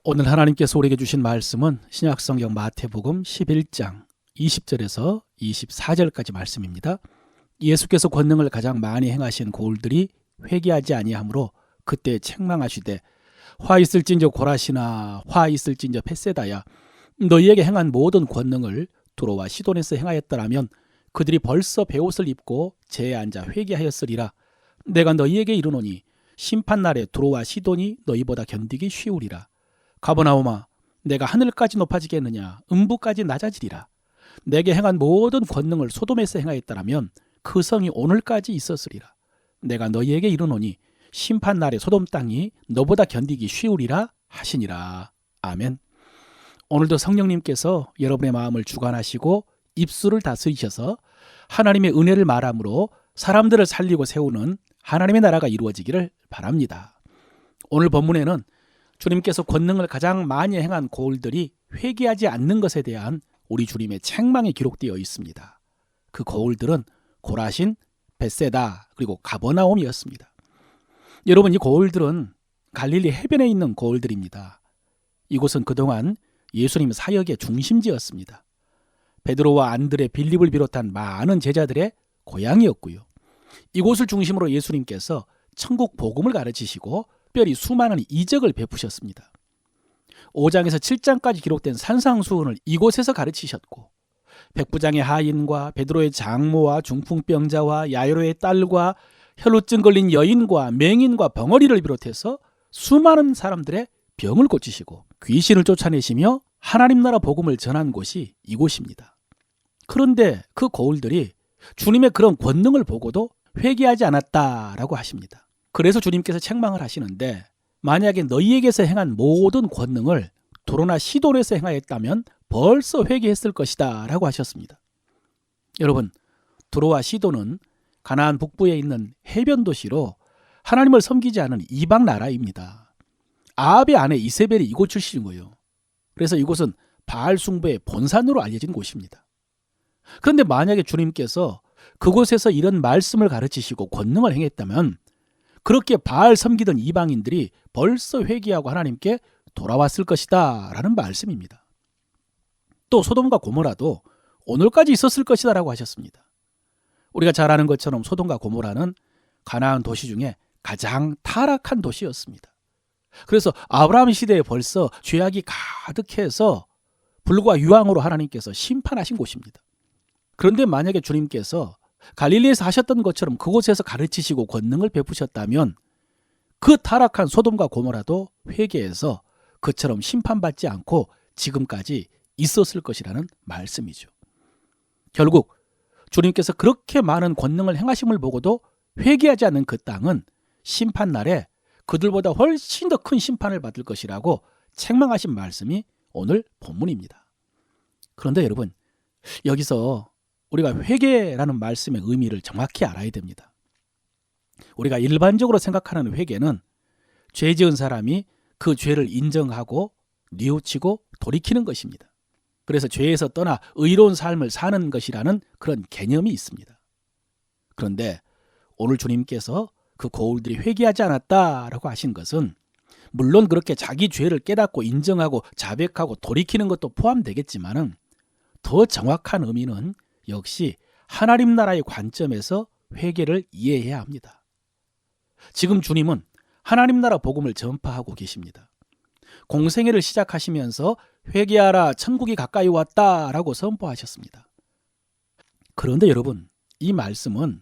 오늘 하나님께서 우리에게 주신 말씀은 신약성경 마태복음 11장 20절에서 24절까지 말씀입니다. 예수께서 권능을 가장 많이 행하신 고울들이 회개하지 아니하므로 그때 책망하시되 화 있을진저 고라시나 화 있을진저 벳세다야 너희에게 행한 모든 권능을 두로와 시돈에서 행하였더라면 그들이 벌써 베옷을 입고 제에 앉아 회개하였으리라. 내가 너희에게 이르노니 심판날에 두로와 시돈이 너희보다 견디기 쉬우리라. 가버나움아 내가 하늘까지 높아지겠느냐 음부까지 낮아지리라. 내게 행한 모든 권능을 소돔에서 행하였더라면 그 성이 오늘까지 있었으리라. 내가 너희에게 이르노니 심판날에 소돔 땅이 너보다 견디기 쉬우리라 하시니라. 아멘. 오늘도 성령님께서 여러분의 마음을 주관하시고 입술을 다스리셔서 하나님의 은혜를 말함으로 사람들을 살리고 세우는 하나님의 나라가 이루어지기를 바랍니다. 오늘 본문에는 주님께서 권능을 가장 많이 행한 고울들이 회개하지 않는 것에 대한 우리 주님의 책망이 기록되어 있습니다. 그 고울들은 고라신, 벳세다 그리고 가버나움이었습니다. 여러분, 이 고울들은 갈릴리 해변에 있는 고울들입니다. 이곳은 그동안 예수님 사역의 중심지였습니다. 베드로와 안드레, 빌립을 비롯한 많은 제자들의 고향이었고요. 이곳을 중심으로 예수님께서 천국 복음을 가르치시고 특별히 수많은 이적을 베푸셨습니다. 5장에서 7장까지 기록된 산상수훈을 이곳에서 가르치셨고 백부장의 하인과 베드로의 장모와 중풍병자와 야이로의 딸과 혈루증 걸린 여인과 맹인과 벙어리를 비롯해서 수많은 사람들의 병을 고치시고 귀신을 쫓아내시며 하나님 나라 복음을 전한 곳이 이곳입니다. 그런데 그 고울들이 주님의 그런 권능을 보고도 회개하지 않았다라고 하십니다. 그래서 주님께서 책망을 하시는데 만약에 너희에게서 행한 모든 권능을 두로나 시돈에서 행하였다면 벌써 회개했을 것이다 라고 하셨습니다. 여러분, 두로와 시돈은 가나안 북부에 있는 해변 도시로 하나님을 섬기지 않은 이방 나라입니다. 아합의 아내 이세벨이 이곳 출신이고요. 그래서 이곳은 바알 숭배의 본산으로 알려진 곳입니다. 그런데 만약에 주님께서 그곳에서 이런 말씀을 가르치시고 권능을 행했다면 그렇게 바알 섬기던 이방인들이 벌써 회개하고 하나님께 돌아왔을 것이다 라는 말씀입니다. 또 소돔과 고모라도 오늘까지 있었을 것이다 라고 하셨습니다. 우리가 잘 아는 것처럼 소돔과 고모라는 가나안 도시 중에 가장 타락한 도시였습니다. 그래서 아브라함 시대에 벌써 죄악이 가득해서 불과 유황으로 하나님께서 심판하신 곳입니다. 그런데 만약에 주님께서 갈릴리에서 하셨던 것처럼 그곳에서 가르치시고 권능을 베푸셨다면 그 타락한 소돔과 고모라도 회개해서 그처럼 심판받지 않고 지금까지 있었을 것이라는 말씀이죠. 결국 주님께서 그렇게 많은 권능을 행하심을 보고도 회개하지 않는 그 땅은 심판날에 그들보다 훨씬 더 큰 심판을 받을 것이라고 책망하신 말씀이 오늘 본문입니다. 그런데 여러분, 여기서 우리가 회개라는 말씀의 의미를 정확히 알아야 됩니다. 우리가 일반적으로 생각하는 회개는 죄 지은 사람이 그 죄를 인정하고 뉘우치고 돌이키는 것입니다. 그래서 죄에서 떠나 의로운 삶을 사는 것이라는 그런 개념이 있습니다. 그런데 오늘 주님께서 그 고울들이 회개하지 않았다라고 하신 것은 물론 그렇게 자기 죄를 깨닫고 인정하고 자백하고 돌이키는 것도 포함되겠지만은 더 정확한 의미는 역시 하나님 나라의 관점에서 회개를 이해해야 합니다. 지금 주님은 하나님 나라 복음을 전파하고 계십니다. 공생애를 시작하시면서 회개하라 천국이 가까이 왔다라고 선포하셨습니다. 그런데 여러분, 이 말씀은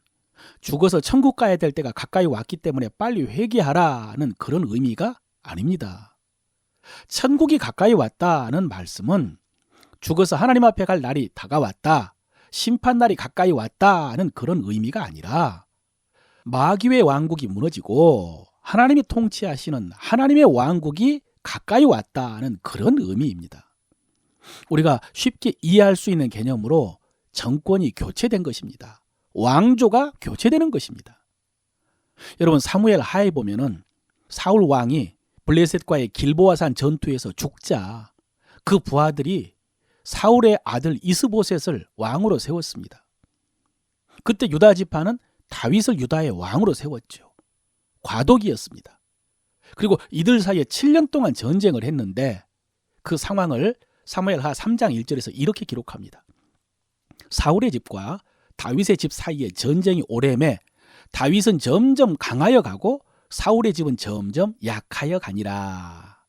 죽어서 천국 가야 될 때가 가까이 왔기 때문에 빨리 회개하라는 그런 의미가 아닙니다. 천국이 가까이 왔다는 말씀은 죽어서 하나님 앞에 갈 날이 다가왔다, 심판날이 가까이 왔다는 그런 의미가 아니라 마귀의 왕국이 무너지고 하나님이 통치하시는 하나님의 왕국이 가까이 왔다는 그런 의미입니다. 우리가 쉽게 이해할 수 있는 개념으로 정권이 교체된 것입니다. 왕조가 교체되는 것입니다. 여러분, 사무엘 하에 보면은 사울 왕이 블레셋과의 길보아산 전투에서 죽자 그 부하들이 사울의 아들 이스보셋을 왕으로 세웠습니다. 그때 유다 지파는 다윗을 유다의 왕으로 세웠죠. 과도기였습니다. 그리고 이들 사이에 7년 동안 전쟁을 했는데 그 상황을 사무엘하 3장 1절에서 이렇게 기록합니다. 사울의 집과 다윗의 집 사이에 전쟁이 오래매 다윗은 점점 강하여 가고 사울의 집은 점점 약하여 가니라.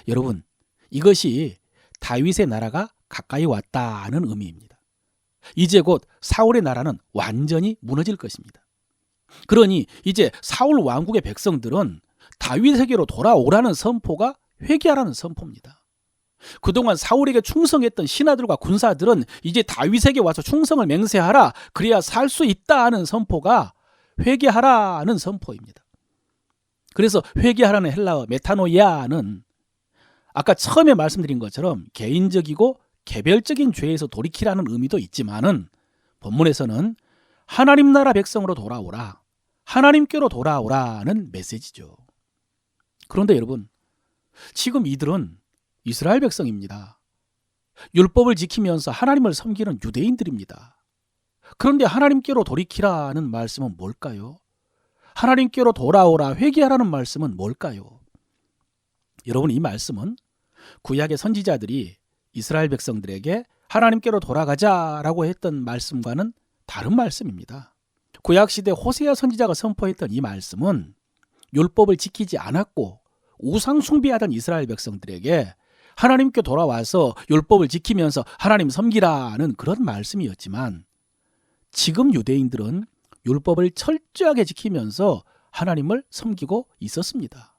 여러분, 이것이 다윗의 나라가 가까이 왔다는 의미입니다. 이제 곧 사울의 나라는 완전히 무너질 것입니다. 그러니 이제 사울 왕국의 백성들은 다윗에게로 돌아오라는 선포가 회개하라는 선포입니다. 그동안 사울에게 충성했던 신하들과 군사들은 이제 다윗에게 와서 충성을 맹세하라, 그래야 살 수 있다 하는 선포가 회개하라는 선포입니다. 그래서 회개하라는 헬라어 메타노이아는 아까 처음에 말씀드린 것처럼 개인적이고 개별적인 죄에서 돌이키라는 의미도 있지만은 본문에서는 하나님 나라 백성으로 돌아오라, 하나님께로 돌아오라는 메시지죠. 그런데 여러분, 지금 이들은 이스라엘 백성입니다. 율법을 지키면서 하나님을 섬기는 유대인들입니다. 그런데 하나님께로 돌이키라는 말씀은 뭘까요? 하나님께로 돌아오라, 회개하라는 말씀은 뭘까요? 여러분, 이 말씀은 구약의 선지자들이 이스라엘 백성들에게 하나님께로 돌아가자라고 했던 말씀과는 다른 말씀입니다. 구약시대 호세아 선지자가 선포했던 이 말씀은 율법을 지키지 않았고 우상 숭배하던 이스라엘 백성들에게 하나님께 돌아와서 율법을 지키면서 하나님 섬기라는 그런 말씀이었지만, 지금 유대인들은 율법을 철저하게 지키면서 하나님을 섬기고 있었습니다.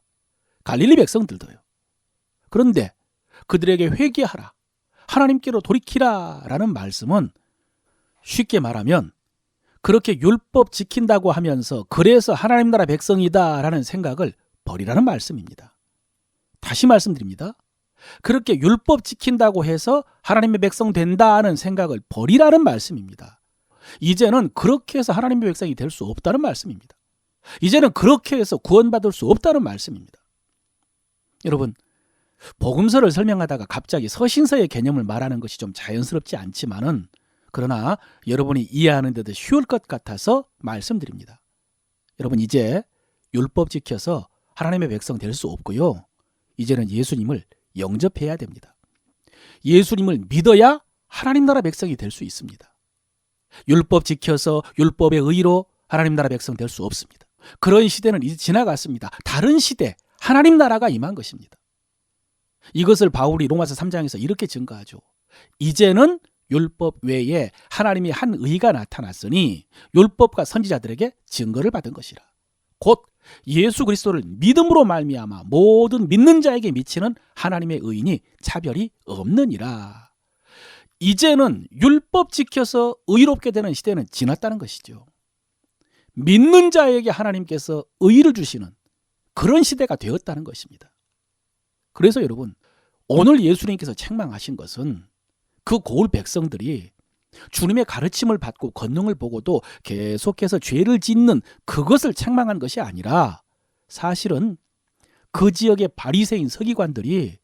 갈릴리 백성들도요. 그런데 그들에게 회개하라, 하나님께로 돌이키라 라는 말씀은 쉽게 말하면 그렇게 율법 지킨다고 하면서 그래서 하나님 나라 백성이다 라는 생각을 버리라는 말씀입니다. 다시 말씀드립니다. 그렇게 율법 지킨다고 해서 하나님의 백성 된다는 생각을 버리라는 말씀입니다. 이제는 그렇게 해서 하나님의 백성이 될 수 없다는 말씀입니다. 이제는 그렇게 해서 구원받을 수 없다는 말씀입니다. 여러분, 복음서를 설명하다가 갑자기 서신서의 개념을 말하는 것이 좀 자연스럽지 않지만은, 그러나 여러분이 이해하는 데도 쉬울 것 같아서 말씀드립니다. 여러분, 이제 율법 지켜서 하나님의 백성 될 수 없고요. 이제는 예수님을 영접해야 됩니다. 예수님을 믿어야 하나님 나라 백성이 될 수 있습니다. 율법 지켜서 율법의 의로 하나님 나라 백성 될 수 없습니다. 그런 시대는 이제 지나갔습니다. 다른 시대, 하나님 나라가 임한 것입니다. 이것을 바울이 로마서 3장에서 이렇게 증거하죠. 이제는 율법 외에 하나님이 한 의가 나타났으니 율법과 선지자들에게 증거를 받은 것이라. 곧 예수 그리스도를 믿음으로 말미암아 모든 믿는 자에게 미치는 하나님의 의인이 차별이 없느니라. 이제는 율법 지켜서 의롭게 되는 시대는 지났다는 것이죠. 믿는 자에게 하나님께서 의를 주시는 그런 시대가 되었다는 것입니다. 그래서 여러분, 오늘 예수님께서 책망하신 것은 그 고을 백성들이 주님의 가르침을 받고 권능을 보고도 계속해서 죄를 짓는 그것을 책망한 것이 아니라, 사실은 그 지역의 바리새인 서기관들이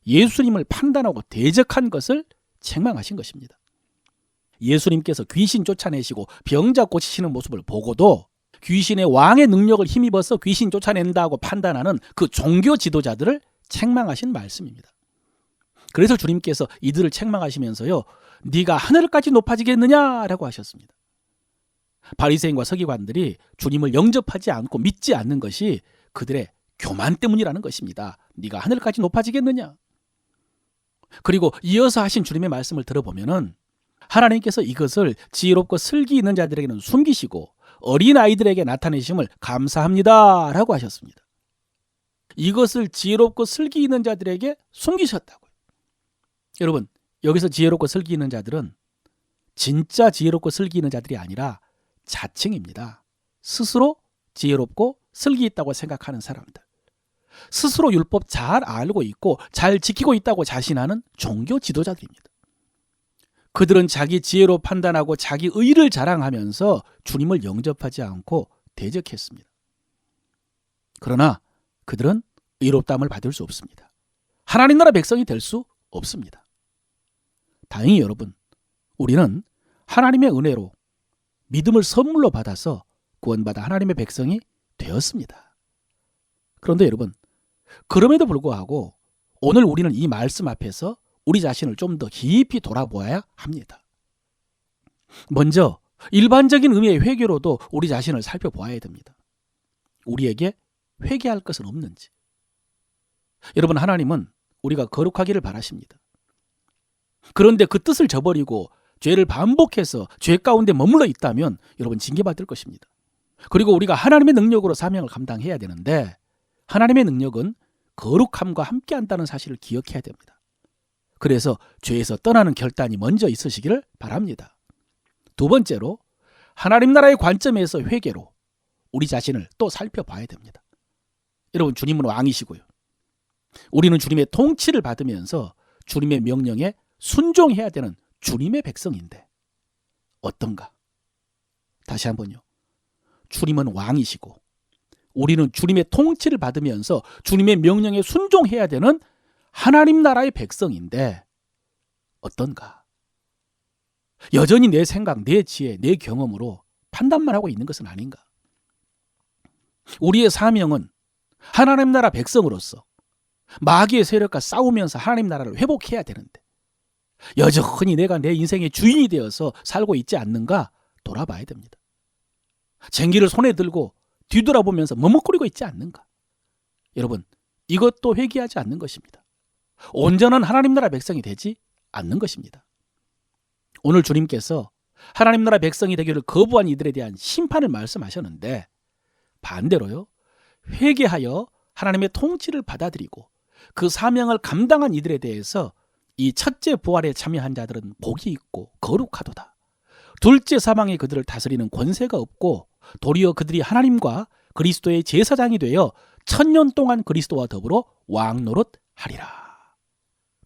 예수님을 판단하고 대적한 것을 책망하신 것입니다. 예수님께서 귀신 쫓아내시고 병자 고치시는 모습을 보고도 귀신의 왕의 능력을 힘입어서 귀신 쫓아낸다고 판단하는 그 종교 지도자들을 책망하신 말씀입니다. 그래서 주님께서 이들을 책망하시면서요, 네가 하늘까지 높아지겠느냐라고 하셨습니다. 바리새인과 서기관들이 주님을 영접하지 않고 믿지 않는 것이 그들의 교만 때문이라는 것입니다. 네가 하늘까지 높아지겠느냐. 그리고 이어서 하신 주님의 말씀을 들어보면은 하나님께서 이것을 지혜롭고 슬기 있는 자들에게는 숨기시고 어린아이들에게 나타내심을 감사합니다 라고 하셨습니다. 이것을 지혜롭고 슬기 있는 자들에게 숨기셨다고요. 여러분, 여기서 지혜롭고 슬기 있는 자들은 진짜 지혜롭고 슬기 있는 자들이 아니라 자칭입니다. 스스로 지혜롭고 슬기 있다고 생각하는 사람들, 스스로 율법 잘 알고 있고 잘 지키고 있다고 자신하는 종교 지도자들입니다. 그들은 자기 지혜로 판단하고 자기 의를 자랑하면서 주님을 영접하지 않고 대적했습니다. 그러나 그들은 의롭다함을 받을 수 없습니다. 하나님 나라 백성이 될 수 없습니다. 다행히 여러분, 우리는 하나님의 은혜로 믿음을 선물로 받아서 구원받아 하나님의 백성이 되었습니다. 그런데 여러분, 그럼에도 불구하고 오늘 우리는 이 말씀 앞에서 우리 자신을 좀 더 깊이 돌아보아야 합니다. 먼저 일반적인 의미의 회개로도 우리 자신을 살펴보아야 됩니다. 우리에게 회개할 것은 없는지. 여러분, 하나님은 우리가 거룩하기를 바라십니다. 그런데 그 뜻을 저버리고 죄를 반복해서 죄 가운데 머물러 있다면 여러분 징계받을 것입니다. 그리고 우리가 하나님의 능력으로 사명을 감당해야 되는데 하나님의 능력은 거룩함과 함께한다는 사실을 기억해야 됩니다. 그래서 죄에서 떠나는 결단이 먼저 있으시기를 바랍니다. 두 번째로 하나님 나라의 관점에서 회개로 우리 자신을 또 살펴봐야 됩니다. 여러분, 주님은 왕이시고요. 우리는 주님의 통치를 받으면서 주님의 명령에 순종해야 되는 주님의 백성인데 어떤가? 다시 한번요. 주님은 왕이시고 우리는 주님의 통치를 받으면서 주님의 명령에 순종해야 되는 하나님 나라의 백성인데 어떤가? 여전히 내 생각, 내 지혜, 내 경험으로 판단만 하고 있는 것은 아닌가? 우리의 사명은 하나님 나라 백성으로서 마귀의 세력과 싸우면서 하나님 나라를 회복해야 되는데 여전히 내가 내 인생의 주인이 되어서 살고 있지 않는가 돌아봐야 됩니다. 쟁기를 손에 들고 뒤돌아보면서 머뭇거리고 있지 않는가? 여러분, 이것도 회개하지 않는 것입니다. 온전한 하나님 나라 백성이 되지 않는 것입니다. 오늘 주님께서 하나님 나라 백성이 되기를 거부한 이들에 대한 심판을 말씀하셨는데 반대로요, 회개하여 하나님의 통치를 받아들이고 그 사명을 감당한 이들에 대해서 이 첫째 부활에 참여한 자들은 복이 있고 거룩하도다. 둘째 사망에 그들을 다스리는 권세가 없고 도리어 그들이 하나님과 그리스도의 제사장이 되어 1000년 동안 그리스도와 더불어 왕노릇하리라.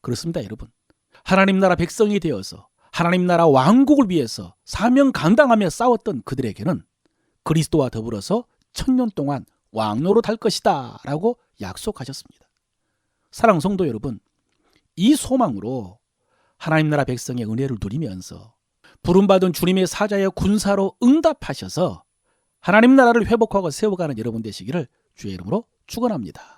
그렇습니다, 여러분. 하나님 나라 백성이 되어서 하나님 나라 왕국을 위해서 사명 감당하며 싸웠던 그들에게는 그리스도와 더불어서 1000년 동안 왕노릇할 것이다 라고 약속하셨습니다. 사랑하는 성도 여러분, 이 소망으로 하나님 나라 백성의 은혜를 누리면서 부름받은 주님의 사자의 군사로 응답하셔서 하나님 나라를 회복하고 세워가는 여러분 되시기를 주의 이름으로 축원합니다.